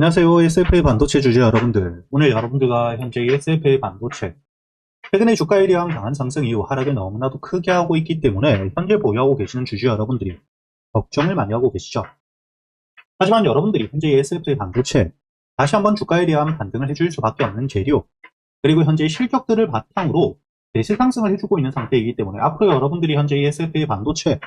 안녕하세요. SFA 반도체 주주 여러분들. 오늘 여러분들과 현재 SFA 반도체 최근에 주가에 대한 강한 상승 이후 하락을 너무나도 크게 하고 있기 때문에 현재 보유하고 계시는 주주 여러분들이 걱정을 많이 하고 계시죠. 하지만 여러분들이 현재 SFA 반도체 다시 한번 주가에 대한 반등을 해줄 수밖에 없는 재료, 그리고 현재 실적들을 바탕으로 대세 상승을 해주고 있는 상태이기 때문에 앞으로 여러분들이 현재 SFA 반도체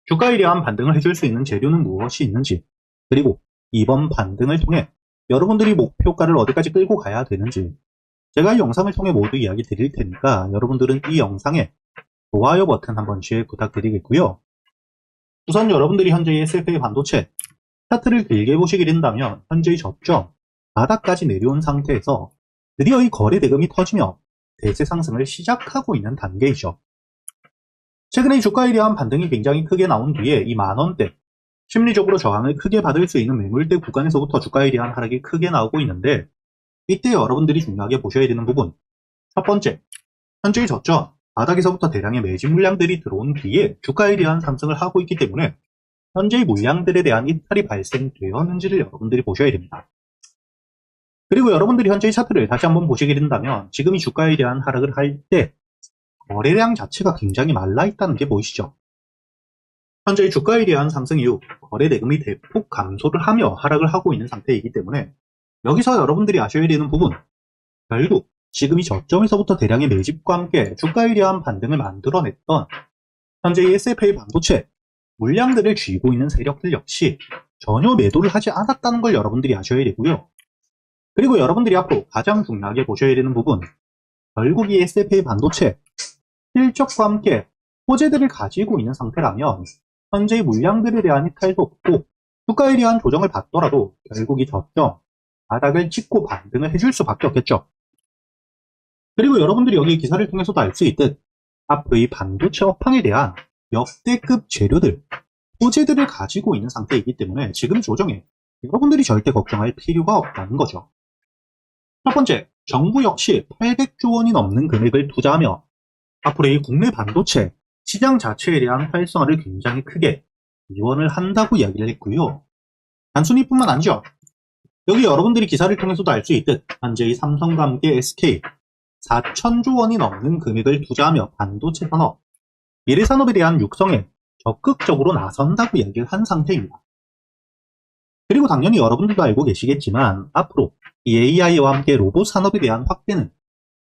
주가에 대한 반등을 해줄 수 있는 재료는 무엇이 있는지, 그리고 이번 반등을 통해 여러분들이 목표가를 어디까지 끌고 가야 되는지 제가 이 영상을 통해 모두 이야기 드릴 테니까 여러분들은 이 영상에 좋아요 버튼 한 번씩 부탁드리겠고요. 우선 여러분들이 현재 SFA 반도체 차트를 길게 보시게 된다면 현재의 저점 바닥까지 내려온 상태에서 드디어 이 거래 대금이 터지며 대세 상승을 시작하고 있는 단계이죠. 최근에 주가에 대한 반등이 굉장히 크게 나온 뒤에 이 만원대 심리적으로 저항을 크게 받을 수 있는 매물대 구간에서부터 주가에 대한 하락이 크게 나오고 있는데, 이때 여러분들이 중요하게 보셔야 되는 부분, 첫 번째, 현재의 저점 바닥에서부터 대량의 매집 물량들이 들어온 뒤에 주가에 대한 상승을 하고 있기 때문에 현재의 물량들에 대한 이탈이 발생되었는지를 여러분들이 보셔야 됩니다. 그리고 여러분들이 현재의 차트를 다시 한번 보시게 된다면 지금 이 주가에 대한 하락을 할 때 거래량 자체가 굉장히 말라있다는 게 보이시죠? 현재의 주가에 대한 상승 이후 거래 대금이 대폭 감소를 하며 하락을 하고 있는 상태이기 때문에 여기서 여러분들이 아셔야 되는 부분, 결국 지금 이 저점에서부터 대량의 매집과 함께 주가에 대한 반등을 만들어냈던 현재의 SFA 반도체 물량들을 쥐고 있는 세력들 역시 전혀 매도를 하지 않았다는 걸 여러분들이 아셔야 되고요. 그리고 여러분들이 앞으로 가장 중요하게 보셔야 되는 부분, 결국 이 SFA 반도체 실적과 함께 호재들을 가지고 있는 상태라면 현재의 물량들에 대한 이탈도 없고 주가에 대한 조정을 받더라도 결국 이 저점 바닥을 찍고 반등을 해줄 수밖에 없겠죠. 그리고 여러분들이 여기 기사를 통해서도 알 수 있듯 앞으로 이 반도체 업황에 대한 역대급 재료들, 호재들을 가지고 있는 상태이기 때문에 지금 조정에 여러분들이 절대 걱정할 필요가 없다는 거죠. 첫 번째, 정부 역시 800조 원이 넘는 금액을 투자하며 앞으로 이 국내 반도체 시장 자체에 대한 활성화를 굉장히 크게 지원을 한다고 이야기를 했고요. 단순히 뿐만 아니죠. 여기 여러분들이 기사를 통해서도 알 수 있듯 현재 이 삼성과 함께 SK 4천조 원이 넘는 금액을 투자하며 반도체 산업, 미래 산업에 대한 육성에 적극적으로 나선다고 이야기를 한 상태입니다. 그리고 당연히 여러분들도 알고 계시겠지만 앞으로 이 AI와 함께 로봇 산업에 대한 확대는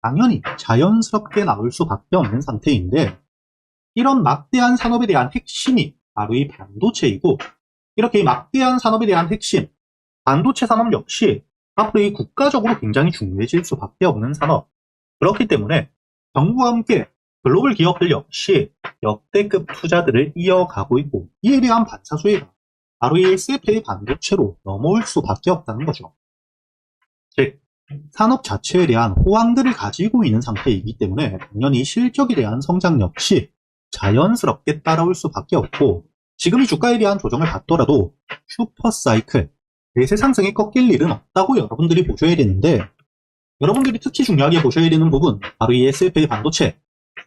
당연히 자연스럽게 나올 수밖에 없는 상태인데, 이런 막대한 산업에 대한 핵심이 바로 이 반도체이고, 이렇게 이 막대한 산업에 대한 핵심, 반도체 산업 역시 앞으로 이 국가적으로 굉장히 중요해질 수밖에 없는 산업. 그렇기 때문에 정부와 함께 글로벌 기업들 역시 역대급 투자들을 이어가고 있고, 이에 대한 반사수혜가 바로 이 SFA 반도체로 넘어올 수밖에 없다는 거죠. 즉, 산업 자체에 대한 호황들을 가지고 있는 상태이기 때문에 당연히 실적에 대한 성장 역시 자연스럽게 따라올 수밖에 없고, 지금 이 주가에 대한 조정을 받더라도 슈퍼사이클, 대세 상승이 꺾일 일은 없다고 여러분들이 보셔야 되는데, 여러분들이 특히 중요하게 보셔야 되는 부분, 바로 이 SFA 반도체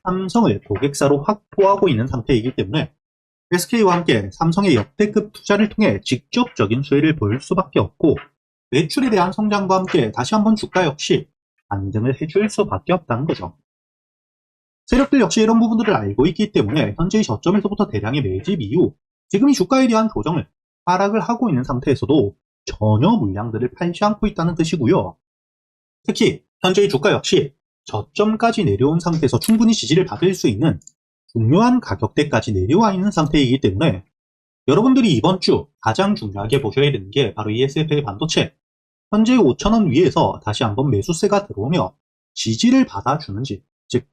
삼성을 고객사로 확보하고 있는 상태이기 때문에 SK와 함께 삼성의 역대급 투자를 통해 직접적인 수혜를 볼 수밖에 없고, 매출에 대한 성장과 함께 다시 한번 주가 역시 반등을 해줄 수밖에 없다는 거죠. 세력들 역시 이런 부분들을 알고 있기 때문에 현재의 저점에서부터 대량의 매집 이후 지금 이 주가에 대한 조정을 하락을 하고 있는 상태에서도 전혀 물량들을 팔지 않고 있다는 뜻이고요. 특히 현재의 주가 역시 저점까지 내려온 상태에서 충분히 지지를 받을 수 있는 중요한 가격대까지 내려와 있는 상태이기 때문에 여러분들이 이번 주 가장 중요하게 보셔야 되는 게 바로 이 SFA 반도체 현재 5,000원 위에서 다시 한번 매수세가 들어오며 지지를 받아주는지, 즉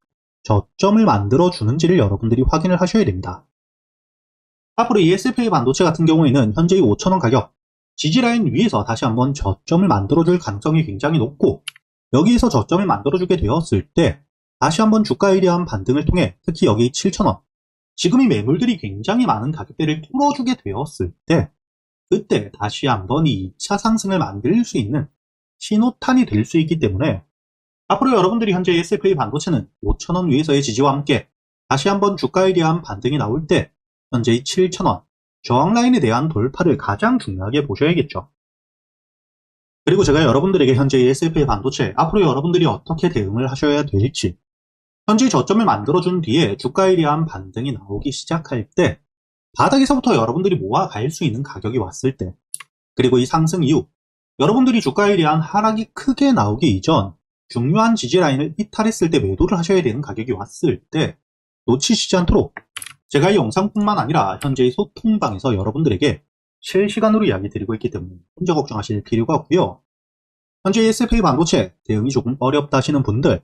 저점을 만들어주는지를 여러분들이 확인을 하셔야 됩니다. 앞으로 이 SFA 반도체 같은 경우에는 현재의 5,000원 가격 지지라인 위에서 다시 한번 저점을 만들어줄 가능성이 굉장히 높고, 여기에서 저점을 만들어주게 되었을 때 다시 한번 주가에 대한 반등을 통해 특히 여기 7,000원, 지금 이 매물들이 굉장히 많은 가격대를 뚫어주게 되었을 때 그때 다시 한번 이 2차 상승을 만들 수 있는 신호탄이 될 수 있기 때문에 앞으로 여러분들이 현재 SFA 반도체는 5,000원 위에서의 지지와 함께 다시 한번 주가에 대한 반등이 나올 때 현재의 7,000원 저항라인에 대한 돌파를 가장 중요하게 보셔야겠죠. 그리고 제가 여러분들에게 현재 SFA 반도체 앞으로 여러분들이 어떻게 대응을 하셔야 될지, 현재 저점을 만들어준 뒤에 주가에 대한 반등이 나오기 시작할 때 바닥에서부터 여러분들이 모아갈 수 있는 가격이 왔을 때, 그리고 이 상승 이후 여러분들이 주가에 대한 하락이 크게 나오기 이전 중요한 지지라인을 이탈했을 때 매도를 하셔야 되는 가격이 왔을 때 놓치시지 않도록 제가 이 영상뿐만 아니라 현재의 소통방에서 여러분들에게 실시간으로 이야기 드리고 있기 때문에 혼자 걱정하실 필요가 없고요. 현재 SFA 반도체 대응이 조금 어렵다 하시는 분들,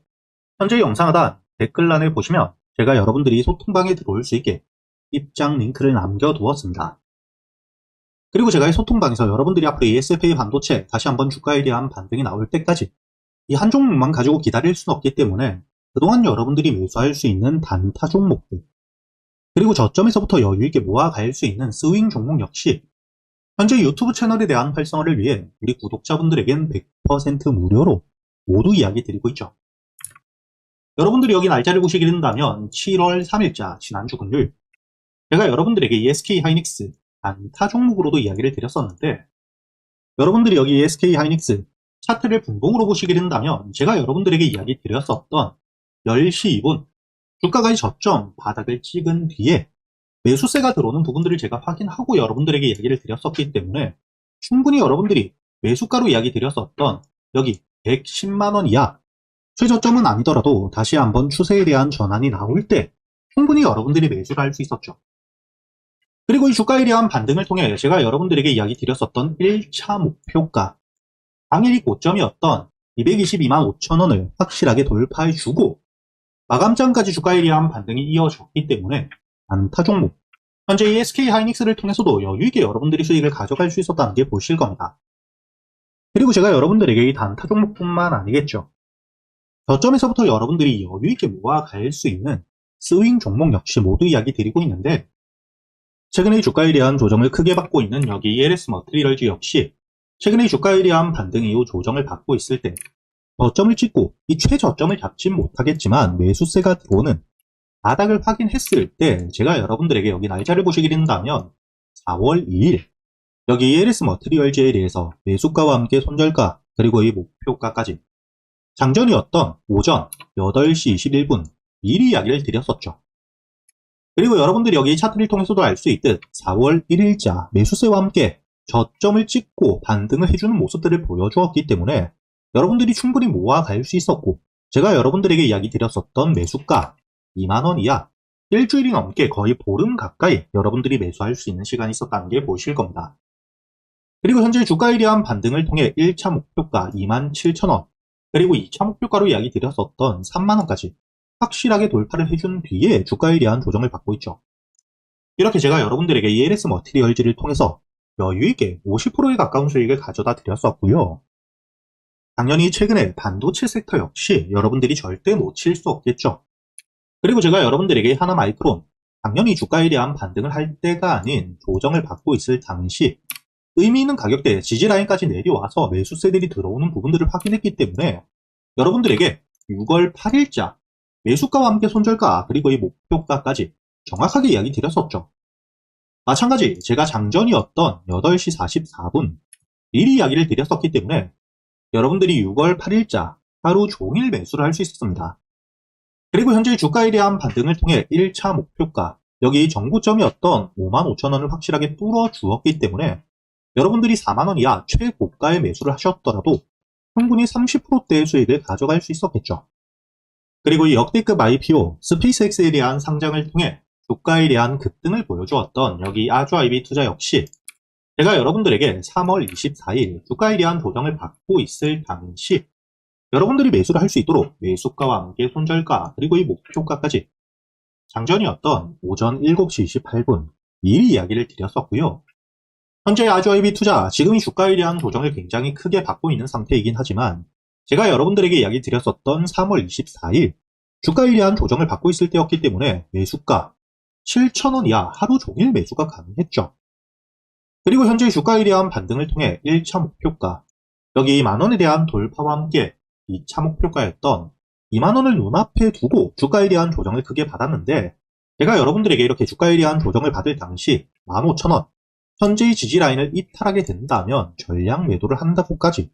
현재 영상 하단 댓글란에 보시면 제가 여러분들이 소통방에 들어올 수 있게 입장 링크를 남겨두었습니다. 그리고 제가 이 소통방에서 여러분들이 앞으로 SFA 반도체 다시 한번 주가에 대한 반등이 나올 때까지 이 한 종목만 가지고 기다릴 수는 없기 때문에 그동안 여러분들이 매수할 수 있는 단타 종목들, 그리고 저점에서부터 여유있게 모아갈 수 있는 스윙 종목 역시 현재 유튜브 채널에 대한 활성화를 위해 우리 구독자분들에겐 100% 무료로 모두 이야기 드리고 있죠. 여러분들이 여기 날짜를 보시게 된다면 7월 3일자 지난주 금요일 제가 여러분들에게 이 SK하이닉스 단타 종목으로도 이야기를 드렸었는데, 여러분들이 여기 SK하이닉스 차트를 분봉으로 보시게 된다면 제가 여러분들에게 이야기 드렸었던 10시 2분 주가가 저점 바닥을 찍은 뒤에 매수세가 들어오는 부분들을 제가 확인하고 여러분들에게 이야기를 드렸었기 때문에 충분히 여러분들이 매수가로 이야기 드렸었던 여기 110만원 이하, 최저점은 아니더라도 다시 한번 추세에 대한 전환이 나올 때 충분히 여러분들이 매수를 할 수 있었죠. 그리고 이 주가에 대한 반등을 통해 제가 여러분들에게 이야기 드렸었던 1차 목표가 당일이 고점이었던 222만 5천원을 확실하게 돌파해주고 마감장까지 주가에 대한 반등이 이어졌기 때문에 단타 종목, 현재 이 SK하이닉스를 통해서도 여유있게 여러분들이 수익을 가져갈 수 있었다는 게 보실 겁니다. 그리고 제가 여러분들에게 이 단타 종목뿐만 아니겠죠. 저점에서부터 여러분들이 여유있게 모아갈 수 있는 스윙 종목 역시 모두 이야기 드리고 있는데, 최근에 주가에 대한 조정을 크게 받고 있는 여기 ELS 머티리얼즈 역시 최근에 주가에 대한 반등 이후 조정을 받고 있을 때 저점을 찍고 이 최저점을 잡진 못하겠지만 매수세가 들어오는 바닥을 확인했을 때 제가 여러분들에게 여기 날짜를 보시게 된다면 4월 2일 여기 ELS 머티리얼즈에 대해서 매수가와 함께 손절가 그리고 이 목표가까지 장전이었던 오전 8시 21분 미리 이야기를 드렸었죠. 그리고 여러분들이 여기 차트를 통해서도 알 수 있듯 4월 1일자 매수세와 함께 저점을 찍고 반등을 해주는 모습들을 보여주었기 때문에 여러분들이 충분히 모아갈 수 있었고, 제가 여러분들에게 이야기 드렸었던 매수가 2만원 이하, 일주일이 넘게 거의 보름 가까이 여러분들이 매수할 수 있는 시간이 있었다는 게 보실 겁니다. 그리고 현재 주가에 대한 반등을 통해 1차 목표가 27,000원, 그리고 2차 목표가로 이야기 드렸었던 3만원까지 확실하게 돌파를 해준 뒤에 주가에 대한 조정을 받고 있죠. 이렇게 제가 여러분들에게 ELS 머티리얼즈를 통해서 여유있게 50%에 가까운 수익을 가져다 드렸었고요. 당연히 최근에 반도체 섹터 역시 여러분들이 절대 놓칠 수 없겠죠. 그리고 제가 여러분들에게 하나마이크론, 당연히 주가에 대한 반등을 할 때가 아닌 조정을 받고 있을 당시 의미 있는 가격대 지지라인까지 내려와서 매수세들이 들어오는 부분들을 확인했기 때문에 여러분들에게 6월 8일자 매수가와 함께 손절가 그리고 이 목표가까지 정확하게 이야기 드렸었죠. 마찬가지 제가 장전이었던 8시 44분 미리 이야기를 드렸었기 때문에 여러분들이 6월 8일자 하루 종일 매수를 할 수 있었습니다. 그리고 현재 주가에 대한 반등을 통해 1차 목표가 여기 정고점이었던 55,000원을 확실하게 뚫어주었기 때문에 여러분들이 4만원 이하 최고가에 매수를 하셨더라도 충분히 30%대의 수익을 가져갈 수 있었겠죠. 그리고 이 역대급 IPO 스페이스X에 대한 상장을 통해 주가에 대한 급등을 보여주었던 여기 아주아이비 투자 역시 제가 여러분들에게 3월 24일 주가에 대한 조정을 받고 있을 당시 여러분들이 매수를 할 수 있도록 매수가와 함께 손절가 그리고 이 목표가까지 장전이었던 오전 7시 28분 미리 이야기를 드렸었고요. 현재 아주아이비 투자 지금 이 주가에 대한 조정을 굉장히 크게 받고 있는 상태이긴 하지만 제가 여러분들에게 이야기 드렸었던 3월 24일 주가에 대한 조정을 받고 있을 때였기 때문에 매수가 7,000원 이하 하루 종일 매수가 가능했죠. 그리고 현재 주가에 대한 반등을 통해 1차 목표가 여기 만원에 대한 돌파와 함께 2차 목표가였던 2만원을 눈앞에 두고 주가에 대한 조정을 크게 받았는데 제가 여러분들에게 이렇게 주가에 대한 조정을 받을 당시 15,000원 현재의 지지라인을 이탈하게 된다면 전량 매도를 한다고까지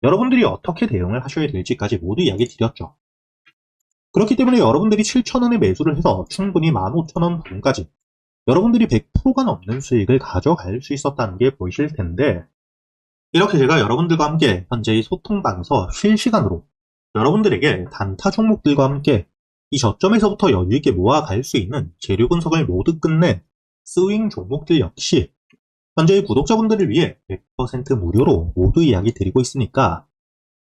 여러분들이 어떻게 대응을 하셔야 될지까지 모두 이야기 드렸죠. 그렇기 때문에 여러분들이 7,000원에 매수를 해서 충분히 15,000원 부분까지 여러분들이 100%가 넘는 수익을 가져갈 수 있었다는 게 보이실 텐데, 이렇게 제가 여러분들과 함께 현재의 소통방에서 실시간으로 여러분들에게 단타 종목들과 함께 이 저점에서부터 여유있게 모아갈 수 있는 재료 분석을 모두 끝낸 스윙 종목들 역시 현재의 구독자분들을 위해 100% 무료로 모두 이야기 드리고 있으니까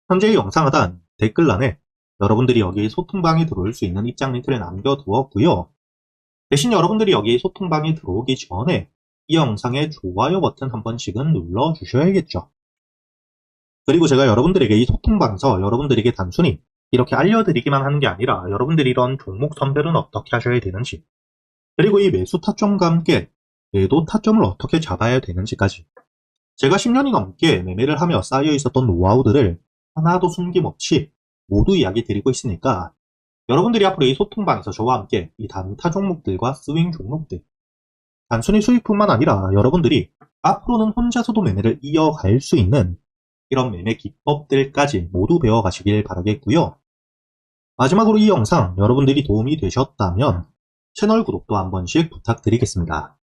현재의 영상 하단 댓글란에 여러분들이 여기 소통방에 들어올 수 있는 입장 링크를 남겨두었고요. 대신 여러분들이 여기 소통방에 들어오기 전에 이 영상의 좋아요 버튼 한 번씩은 눌러주셔야겠죠. 그리고 제가 여러분들에게 이 소통방에서 여러분들에게 단순히 이렇게 알려드리기만 하는 게 아니라 여러분들이 이런 종목 선별은 어떻게 하셔야 되는지, 그리고 이 매수 타점과 함께 매도 타점을 어떻게 잡아야 되는지까지 제가 10년이 넘게 매매를 하며 쌓여 있었던 노하우들을 하나도 숨김없이 모두 이야기 드리고 있으니까 여러분들이 앞으로 이 소통방에서 저와 함께 이 단타 종목들과 스윙 종목들, 단순히 수익뿐만 아니라 여러분들이 앞으로는 혼자서도 매매를 이어갈 수 있는 이런 매매 기법들까지 모두 배워가시길 바라겠고요. 마지막으로 이 영상 여러분들이 도움이 되셨다면 채널 구독도 한 번씩 부탁드리겠습니다.